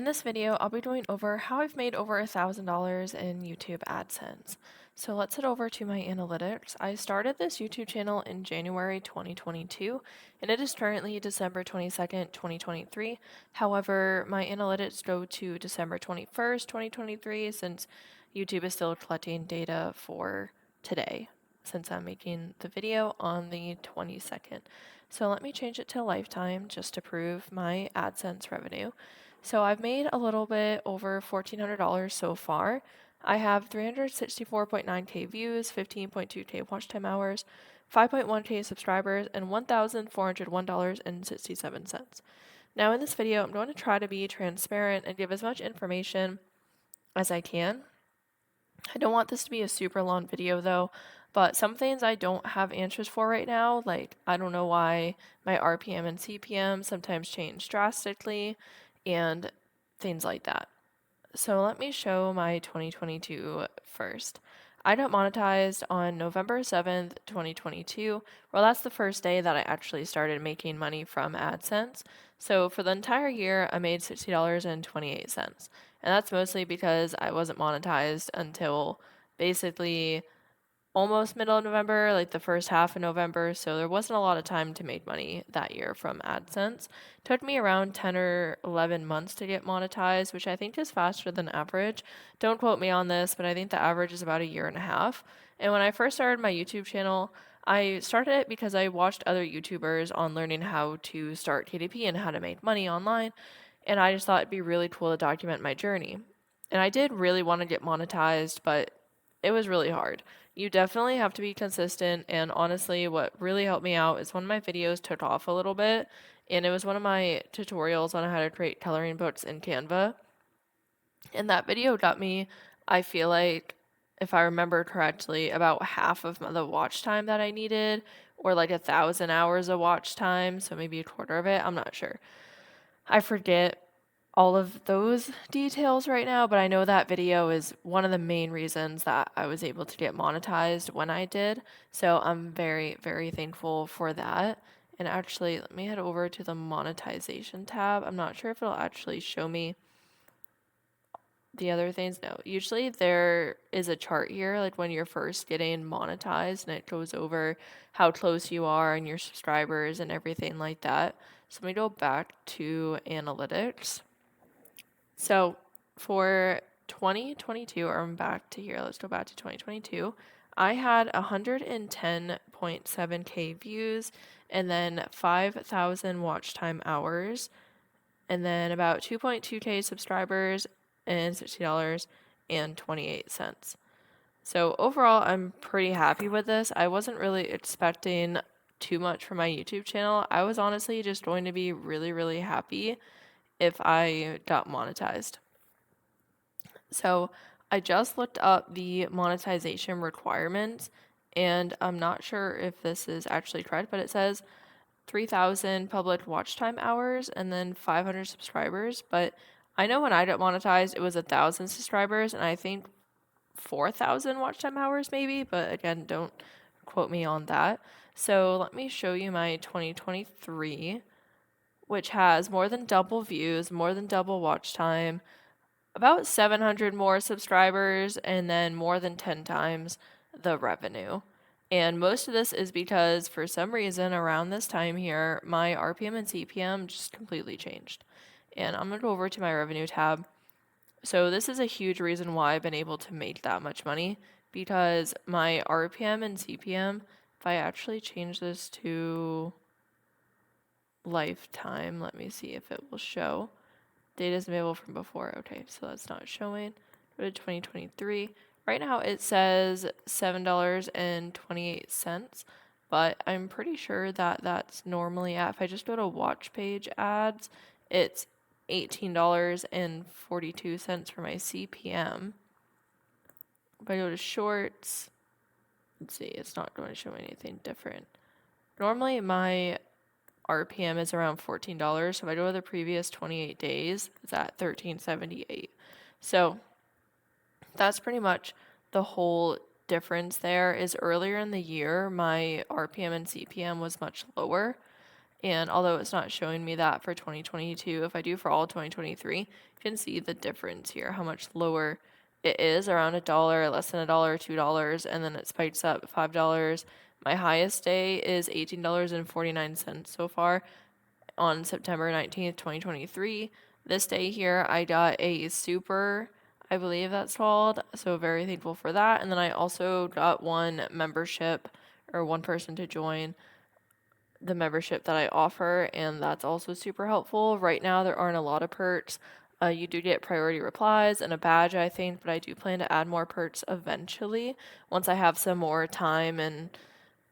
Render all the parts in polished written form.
In this video, I'll be going over how I've made over $1,000 in YouTube AdSense. So let's head over to my analytics. I started this YouTube channel in January 2022, and it is currently December 22nd, 2023. However, my analytics go to December 21st, 2023, since YouTube is still collecting data for today, since I'm making the video on the 22nd. So let me change it to lifetime just to prove my AdSense revenue. So I've made a little bit over $1,400 so far. I have 364.9K views, 15.2K watch time hours, 5.1K subscribers, and $1,401.67. Now in this video, I'm going to try to be transparent and give as much information as I can. I don't want this to be a super long video though, but some things I don't have answers for right now. Like, I don't know why my RPM and CPM sometimes change drastically and things like that. So let me show my 2022 first. I got monetized on November 7th, 2022. Well, that's the first day that I actually started making money from AdSense. So for the entire year, I made $60.28. And that's mostly because I wasn't monetized until basically almost middle of November, like the first half of November, so there wasn't a lot of time to make money that year from AdSense. It took me around 10 or 11 months to get monetized, which I think is faster than average. Don't quote me on this, but I think the average is about a year and a half. And when I first started my YouTube channel, I started it because I watched other YouTubers on learning how to start KDP and how to make money online, and I just thought it'd be really cool to document my journey. And I did really want to get monetized, but it was really hard. You definitely have to be consistent, and honestly, what really helped me out is one of my videos took off a little bit, and it was one of my tutorials on how to create coloring books in Canva. And that video got me, I feel like, if I remember correctly, about half of the watch time that I needed, or like 1,000 hours of watch time, so maybe a quarter of it, I'm not sure. I forget all of those details right now, but I know that video is one of the main reasons that I was able to get monetized when I did. So I'm very, very thankful for that. And actually, let me head over to the monetization tab. I'm not sure if it'll actually show me the other things. No, usually there is a chart here, like when you're first getting monetized, and it goes over how close you are and your subscribers and everything like that. So let me go back to analytics. So for 2022, or I'm back to here, let's go back to 2022. I had 110.7K views and then 5,000 watch time hours and then about 2.2K subscribers and $60.28. So overall, I'm pretty happy with this. I wasn't really expecting too much from my YouTube channel. I was honestly just going to be really, really happy if I got monetized. So I just looked up the monetization requirements, and I'm not sure if this is actually correct, but it says 3,000 public watch time hours and then 500 subscribers. But I know when I got monetized, it was 1,000 subscribers, and I think 4,000 watch time hours maybe, but again, don't quote me on that. So let me show you my 2023, which has more than double views, more than double watch time, about 700 more subscribers, and then more than 10 times the revenue. And most of this is because for some reason around this time here, my RPM and CPM just completely changed. And I'm going to go over to my revenue tab. So this is a huge reason why I've been able to make that much money, because my RPM and CPM, if I actually change this to lifetime, let me see if it will show. Data is available from before. Okay, so that's not showing. Go to 2023. Right now it says $7.28, but I'm pretty sure that that's normally at, if I just go to watch page ads, it's $18.42 for my CPM. If I go to shorts, let's see, it's not going to show anything different. Normally my RPM is around $14. So if I go to the previous 28 days, it's at $13.78. So that's pretty much the whole difference there. Is earlier in the year, my RPM and CPM was much lower. And although it's not showing me that for 2022, if I do for all 2023, you can see the difference here, how much lower it is, around $1, less than $1, $2, and then it spikes up $5. My highest day is $18.49 so far on September 19th, 2023. This day here, I got a super, I believe that's called, so very thankful for that. And then I also got one membership or one person to join the membership that I offer, and that's also super helpful. Right now, there aren't a lot of perks. You do get priority replies and a badge, I think, but I do plan to add more perks eventually once I have some more time and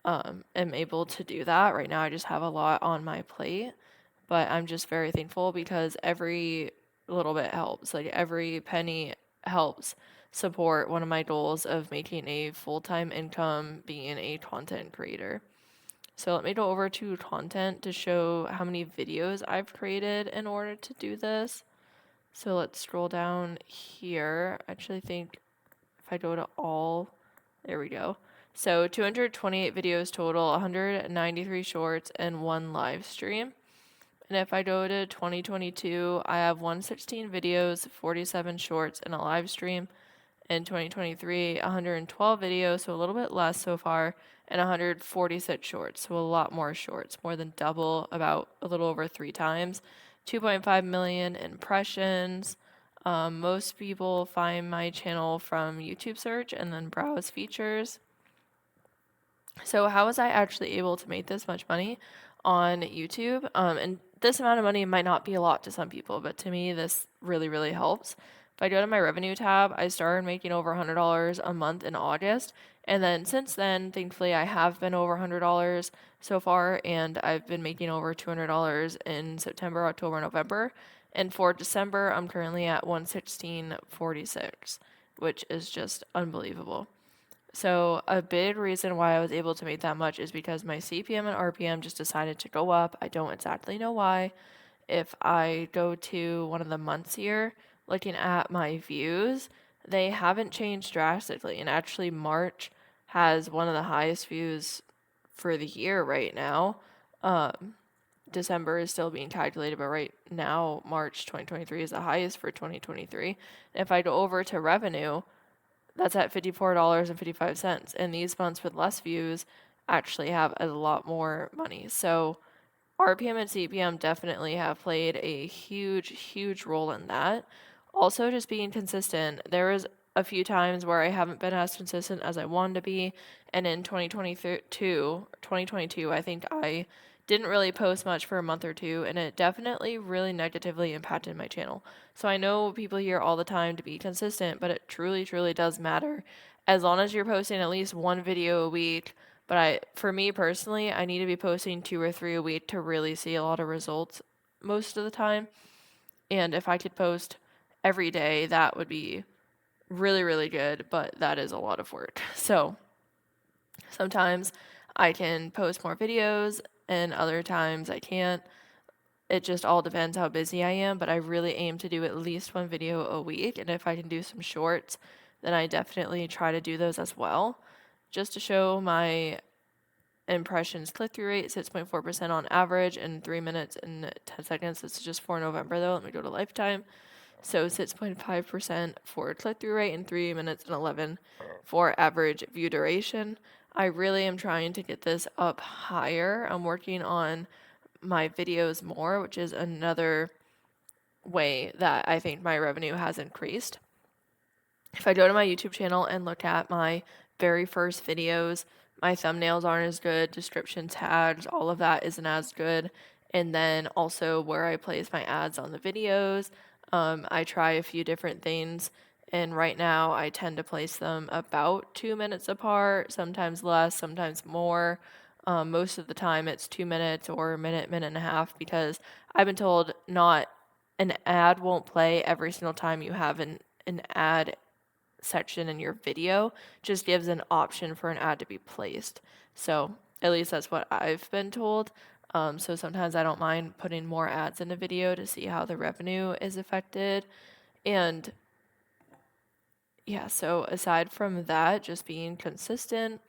am able to do that. Right now, I just have a lot on my plate, but I'm just very thankful because every little bit helps. Like every penny helps support one of my goals of making a full-time income being a content creator. So let me go over to content to show how many videos I've created in order to do this. So let's scroll down here. I actually think if I go to all, there we go. So 228 videos total, 193 shorts, and one live stream. And if I go to 2022, I have 116 videos, 47 shorts, and a live stream. In 2023, 112 videos, so a little bit less so far, and 146 shorts, so a lot more shorts, more than double, about a little over 3 times. 2.5 million impressions. Most people find my channel from YouTube search and then browse features. So how was I actually able to make this much money on YouTube? And this amount of money might not be a lot to some people, but to me, this really, really helps. If I go to my revenue tab, I started making over $100 a month in August. And then since then, thankfully, I have been over $100 so far, and I've been making over $200 in September, October, November. And for December, I'm currently at 116.46, which is just unbelievable. So a big reason why I was able to make that much is because my CPM and RPM just decided to go up. I don't exactly know why. If I go to one of the months here, looking at my views, they haven't changed drastically. And actually, March has one of the highest views for the year right now. December is still being calculated, but right now, March 2023 is the highest for 2023. If I go over to revenue, that's at $54.55. And these months with less views actually have a lot more money. So RPM and CPM definitely have played a huge, huge role in that. Also, just being consistent. There was a few times where I haven't been as consistent as I wanted to be. And in 2022, I think I didn't really post much for a month or two, and it definitely really negatively impacted my channel. So I know people hear all the time to be consistent, but it truly, truly does matter. As long as you're posting at least one video a week, but for me personally, I need to be posting 2 or 3 a week to really see a lot of results most of the time. And if I could post every day, that would be really, really good, but that is a lot of work. So sometimes I can post more videos and other times I can't. It just all depends how busy I am, but I really aim to do at least one video a week. And if I can do some shorts, then I definitely try to do those as well. Just to show my impressions click-through rate, 6.4% on average in 3 minutes and 10 seconds. This is just for November though. Let me go to lifetime. So 6.5% for click-through rate in 3 minutes and 11 for average view duration. I really am trying to get this up higher. I'm working on my videos more, which is another way that I think my revenue has increased. If I go to my YouTube channel and look at my very first videos, my thumbnails aren't as good, description tags, all of that isn't as good. And then also where I place my ads on the videos, I try a few different things. And right now I tend to place them about 2 minutes apart, sometimes less, sometimes more. Most of the time it's 2 minutes or a minute, minute and a half, because I've been told not an ad won't play every single time you have an ad section in your video, just gives an option for an ad to be placed. So at least that's what I've been told. So sometimes I don't mind putting more ads in a video to see how the revenue is affected. And yeah, so aside from that, just being consistent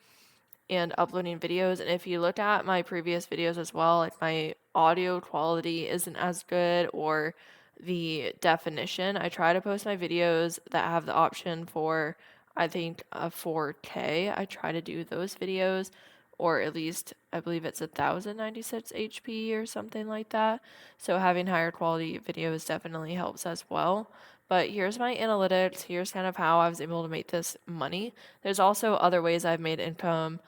and uploading videos. And if you look at my previous videos as well, like my audio quality isn't as good, or the definition. I try to post my videos that have the option for, I think, a 4K. I try to do those videos, or at least I believe it's 1096 HP or something like that. So having higher quality videos definitely helps as well. But here's my analytics. Here's kind of how I was able to make this money. There's also other ways I've made income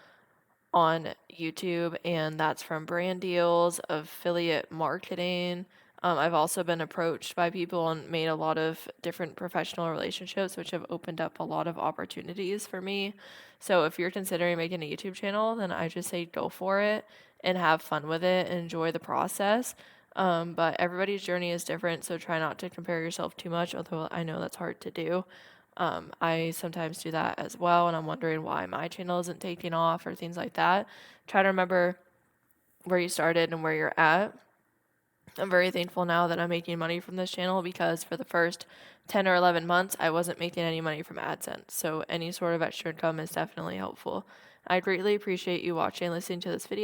on YouTube, and that's from brand deals, affiliate marketing. I've also been approached by people and made a lot of different professional relationships, which have opened up a lot of opportunities for me. So if you're considering making a YouTube channel, then I just say go for it and have fun with it and enjoy the process. But everybody's journey is different, so try not to compare yourself too much, although I know that's hard to do. I sometimes do that as well, and I'm wondering why my channel isn't taking off or things like that. Try to remember where you started and where you're at. I'm very thankful now that I'm making money from this channel, because for the first 10 or 11 months, I wasn't making any money from AdSense. So any sort of extra income is definitely helpful. I greatly appreciate you watching and listening to this video.